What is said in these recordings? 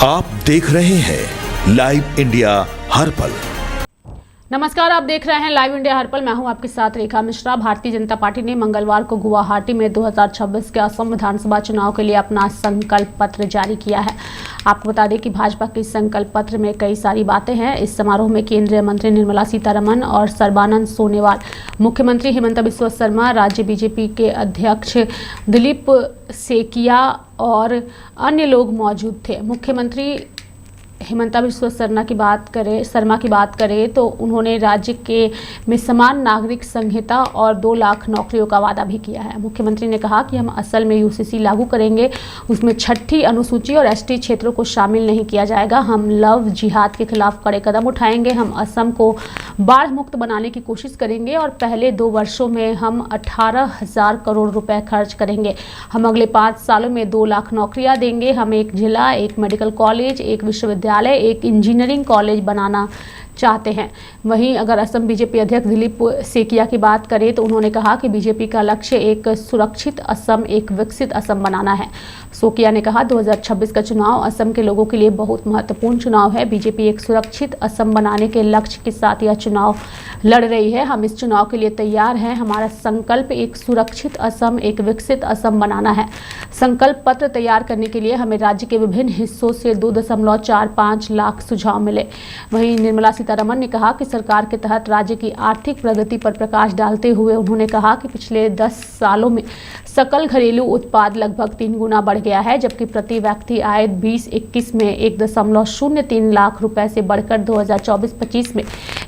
आप देख रहे हैं लाइव इंडिया हर पल। नमस्कार, आप देख रहे हैं लाइव इंडिया हर पल। मैं हूं आपके साथ रेखा मिश्रा। भारतीय जनता पार्टी ने मंगलवार को गुवाहाटी में 2026 के असम विधानसभा चुनाव के लिए अपना संकल्प पत्र जारी किया है। आपको बता दें कि भाजपा के संकल्प पत्र में कई सारी बातें हैं। इस समारोह में केंद्रीय मंत्री निर्मला सीतारमण और सर्बानंद सोनोवाल, मुख्यमंत्री हिमंत बिस्वा शर्मा, राज्य बीजेपी के अध्यक्ष दिलीप सेकिया और अन्य लोग मौजूद थे। मुख्यमंत्री हिमंता बिस्वा शर्मा की बात करें तो उन्होंने राज्य के में समान नागरिक संहिता और 2 लाख नौकरियों का वादा भी किया है। मुख्यमंत्री ने कहा कि हम असल में यूसीसी लागू करेंगे, उसमें 6ठी अनुसूची और एसटी क्षेत्रों को शामिल नहीं किया जाएगा। हम लव जिहाद के खिलाफ कड़े कदम उठाएंगे। हम असम को बाढ़ मुक्त बनाने की कोशिश करेंगे और पहले 2 वर्षों में हम 18,000 करोड़ रुपए खर्च करेंगे। हम अगले 5 सालों में 2 लाख नौकरियां देंगे। हम एक जिला, एक मेडिकल कॉलेज, एक विश्वविद्यालय, एक इंजीनियरिंग कॉलेज बनाना चाहते हैं। वहीं अगर असम बीजेपी अध्यक्ष दिलीप सेकिया की बात करें तो उन्होंने कहा कि बीजेपी का लक्ष्य एक सुरक्षित असम, एक विकसित असम बनाना है। सेकिया ने कहा 2026 का चुनाव असम के लोगों के लिए बहुत महत्वपूर्ण चुनाव है। बीजेपी एक सुरक्षित असम बनाने के लक्ष्य के साथ यह चुनाव लड़ रही है। हम इस चुनाव के लिए तैयार हैं। हमारा संकल्प एक सुरक्षित असम, एक विकसित असम बनाना है। संकल्प पत्र तैयार करने के लिए हमें राज्य के विभिन्न हिस्सों से 2.45 लाख सुझाव मिले। वहीं निर्मला सीतारमण ने कहा कि सरकार के तहत राज्य की आर्थिक प्रगति पर प्रकाश डालते हुए उन्होंने कहा कि पिछले 10 सालों में सकल घरेलू उत्पाद लगभग 3 गुना बढ़ गया है, जबकि प्रति व्यक्ति आय 2021 में 1.03 लाख रुपए से बढ़कर 2024-25 में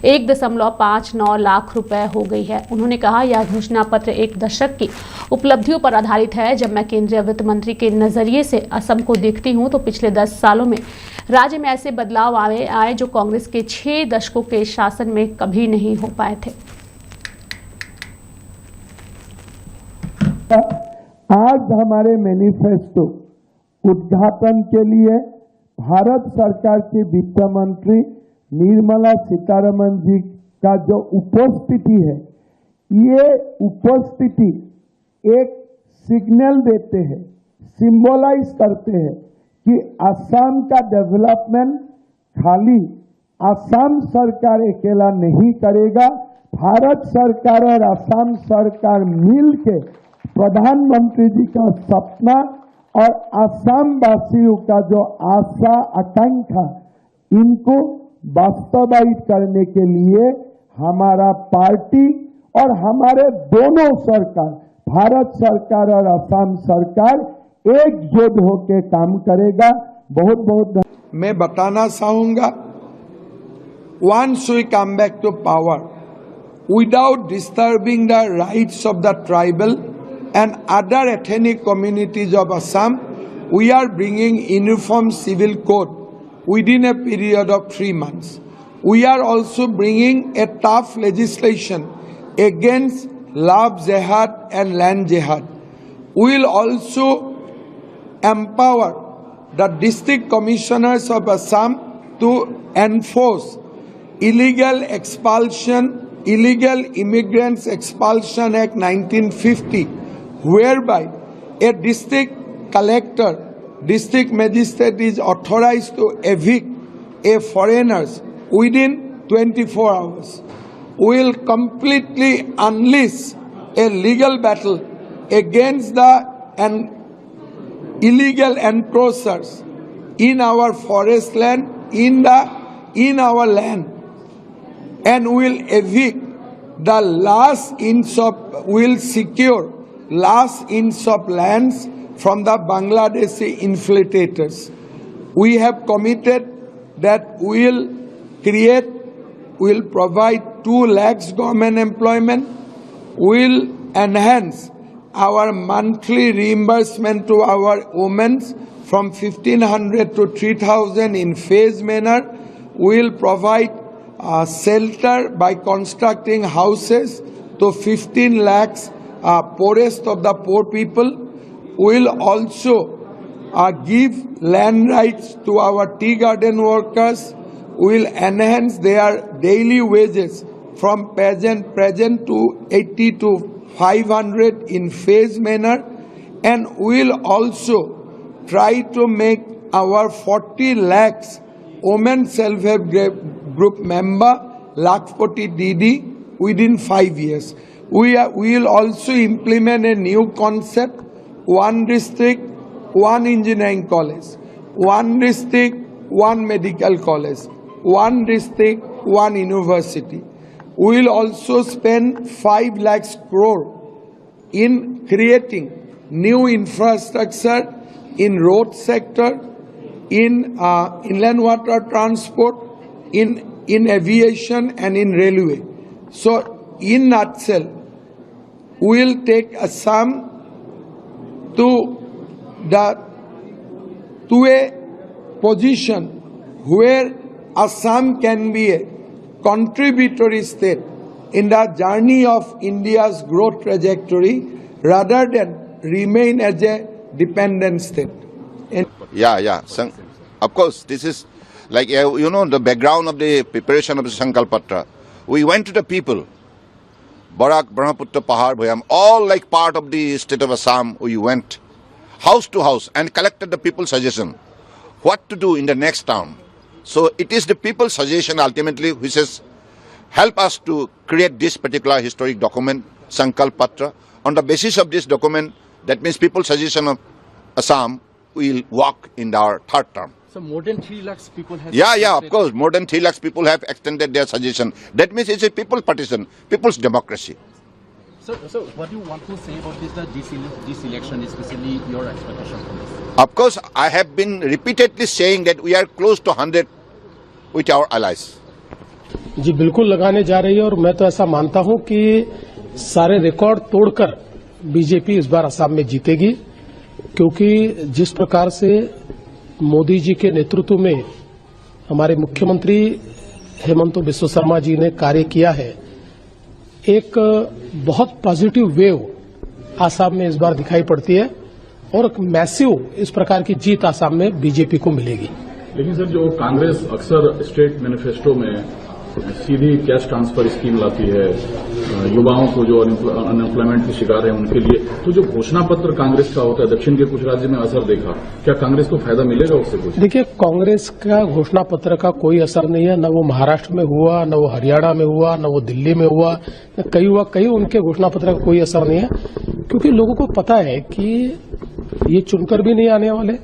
1.59 लाख रुपए हो गई है। उन्होंने कहा यह घोषणा पत्र एक दशक की उपलब्धियों पर आधारित है। जब मैं केंद्रीय वित्त मंत्री के नजरिए से असम को देखती हूँ तो पिछले 10 सालों में राज्य में ऐसे बदलाव आए जो कांग्रेस के 6 दशकों के शासन में कभी नहीं हो पाए थे। आज हमारे मैनिफेस्टो उद्घाटन के लिए भारत सरकार की वित्त मंत्री निर्मला सीतारमण जी का जो उपस्थिति है, ये उपस्थिति एक सिग्नल देते हैं, सिंबलाइज करते हैं कि असम का डेवलपमेंट खाली असम सरकार अकेला नहीं करेगा। भारत सरकार और असम सरकार मिलके प्रधानमंत्री जी का सपना और असम वासियों का जो आशा आकांक्षा, इनको वास्तवायित करने के लिए हमारा पार्टी और हमारे दोनों सरकार, भारत सरकार और असम सरकार, एकजुट होकर काम करेगा। बहुत बहुत मैं बताना चाहूंगा, once we come back to power without disturbing the rights of the tribal and other ethnic communities of Assam, we are bringing uniform civil code within a period of 3 months. We are also bringing a tough legislation against love jihad and land jihad. We will also empower the district commissioners of Assam to enforce illegal expulsion, Illegal Immigrants Expulsion Act 1950, whereby a district collector, district magistrate is authorized to evict a foreigners within 24 hours. We will completely unleash a legal battle against the illegal encroachers in our forest land, in our land, and will evict the last inch of, will secure last inch of lands from the Bangladeshi infiltrators. We have committed that we will provide 2 lakhs government employment, will enhance our monthly reimbursement to our women from 1,500 to 3,000 in phased manner. We will provide shelter by constructing houses to 15 lakhs poorest of the poor people. We will also give land rights to our tea garden workers. We will enhance their daily wages from present to 80 to 500 in phased manner, and we will also try to make our 40 lakhs women self-help group member Lakpati Didi within 5 years. We will also implement a new concept: one district, one engineering college, one district, one medical college, one district, one university. We will also spend 5 lakhs crore in creating new infrastructure in road sector, in inland water transport, in aviation and in railway. So in nutshell, we will take Assam to a position where Assam can be a contributory state in the journey of India's growth trajectory rather than remain as a dependent state. Of course, this is like, the background of the preparation of the Sankalp Patra. We went to the people, Barak, Brahmaputra, Pahar, Bhayam, all like part of the state of Assam. We went house to house and collected the people's suggestion what to do in the next town. So it is the people's suggestion ultimately which has helped us to create this particular historic document, Sankalp Patra. On the basis of this document, that means people's suggestion of Assam will work in our third term. So more than 3 lakhs people have... Of course. More than 3 lakhs people have extended their suggestion. That means it's a people partition, people's democracy. So what do you want to say about this election, especially your expectation from this? Of course, I have been repeatedly saying that we are close to 100 with our allies. जी बिल्कुल लगाने जा रही है और मैं तो ऐसा मानता हूं कि सारे रिकॉर्ड तोड़कर बीजेपी इस बार असम में जीतेगी, क्योंकि जिस प्रकार से मोदी जी के नेतृत्व में हमारे मुख्यमंत्री हेमंत बिस्वा शर्मा जी ने कार्य किया है, एक बहुत पॉजिटिव वेव आसाम में इस बार दिखाई पड़ती है और एक मैसिव इस प्रकार की जीत आसाम में बीजेपी को मिलेगी। लेकिन सर, जो कांग्रेस अक्सर स्टेट मैनिफेस्टो में सीधी कैश ट्रांसफर स्कीम लाती है, युवाओं को जो अनएम्प्लॉयमेंट के शिकार है उनके लिए, तो जो घोषणा पत्र कांग्रेस का होता है दक्षिण के कुछ राज्य में असर देखा, क्या कांग्रेस को फायदा मिलेगा उससे कुछ? देखिए, कांग्रेस का घोषणा पत्र का कोई असर नहीं है, न वो महाराष्ट्र में हुआ, न वो हरियाणा में हुआ, न वो दिल्ली में हुआ, न कहीं उनके घोषणा पत्र का कोई असर नहीं है, क्योंकि लोगों को पता है कि ये चुनकर भी नहीं आने वाले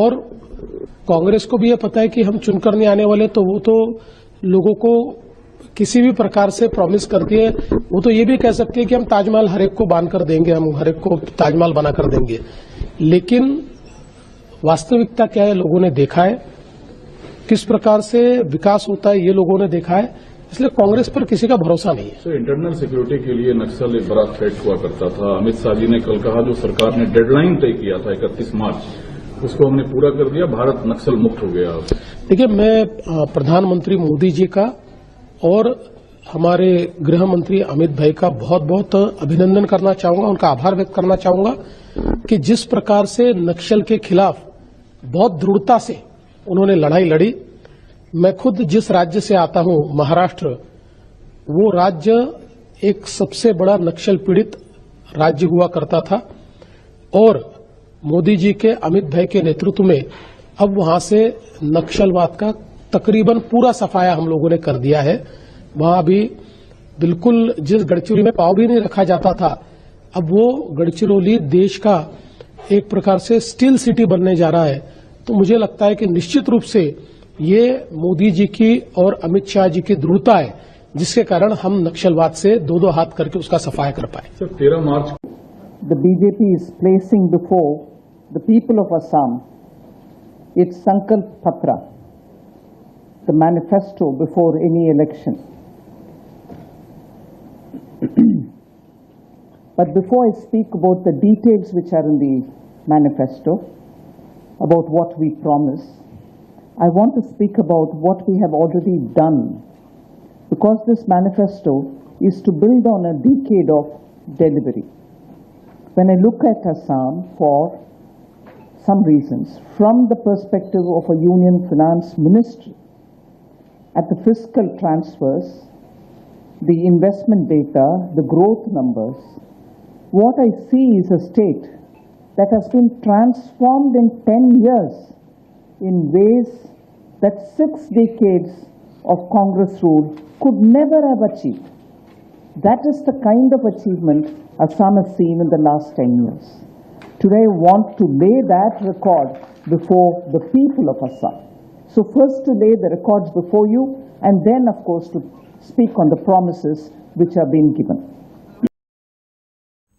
और कांग्रेस को भी ये पता है कि हम चुनकर नहीं आने वाले, तो वो तो लोगों को किसी भी प्रकार से प्रॉमिस करती है। वो तो ये भी कह सकती है कि हम ताजमहल हर एक को बांध कर देंगे, हम हर एक को ताजमहल बना कर देंगे, लेकिन वास्तविकता क्या है लोगों ने देखा है, किस प्रकार से विकास होता है ये लोगों ने देखा है, इसलिए कांग्रेस पर किसी का भरोसा नहीं है। सर, इंटरनल सिक्योरिटी के लिए नक्सल एक बड़ा थ्रेट हुआ करता था। अमित शाह जी ने कल कहा जो सरकार ने डेडलाइन तय किया था 31 मार्च, उसको हमने पूरा कर दिया, भारत नक्सल मुक्त हो गया। देखिए, मैं प्रधानमंत्री मोदी जी का और हमारे गृह मंत्री अमित भाई का बहुत बहुत अभिनंदन करना चाहूंगा, उनका आभार व्यक्त करना चाहूंगा कि जिस प्रकार से नक्सल के खिलाफ बहुत दृढ़ता से उन्होंने लड़ाई लड़ी। मैं खुद जिस राज्य से आता हूं, महाराष्ट्र, वो राज्य एक सबसे बड़ा नक्सल पीड़ित राज्य हुआ करता था और मोदी जी के अमित भाई के नेतृत्व में अब वहां से नक्सलवाद का तकरीबन पूरा सफाया हम लोगों ने कर दिया है। वहां अभी बिल्कुल जिस गढ़चिरौली में पांव भी नहीं रखा जाता था, अब वो गढ़चिरौली देश का एक प्रकार से स्टील सिटी बनने जा रहा है। तो मुझे लगता है कि निश्चित रूप से ये मोदी जी की और अमित शाह जी की दृढ़ता है, जिसके कारण हम नक्सलवाद से दो हाथ करके उसका सफाया कर पाए। Sir, 13 March the BJP is placing before the people of Assam its Sankalp Patra, the manifesto before any election. But before I speak about the details which are in the manifesto, about what we promise, I want to speak about what we have already done, because this manifesto is to build on a decade of delivery. When I look at Assam for some reasons, from the perspective of a union finance ministry, at the fiscal transfers, the investment data, the growth numbers, what I see is a state that has been transformed in 10 years in ways that 6 decades of Congress rule could never have achieved. That is the kind of achievement Assam has seen in the last 10 years. Today I want to lay that record before the people of Assam. So first to lay the records before you, and then of course to speak on the promises which are being given.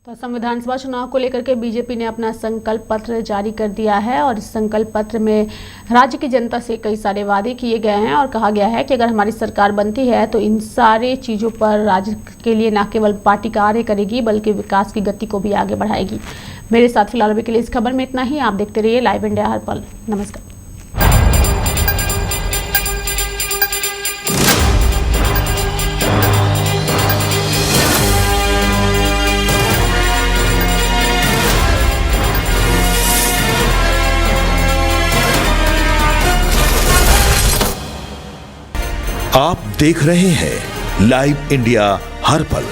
तो असम विधानसभा चुनाव को लेकर के BJP ने अपना संकल्प पत्र जारी कर दिया है और इस संकल्प पत्र में राज्य की जनता से कई सारे वादे किए गए हैं और कहा गया है कि अगर हमारी सरकार बनती है तो इन सारे चीज़ों पर राज्य के लिए न केवल पार्टी कार्य करेगी बल्कि विकास की गति को भी आगे बढ़ाएगी। मेरे साथ फिलहाल अभी के लिए इस खबर में इतना ही। आप देखते रहिए लाइव इंडिया हर पल। नमस्कार। आप देख रहे हैं लाइव इंडिया हर पल।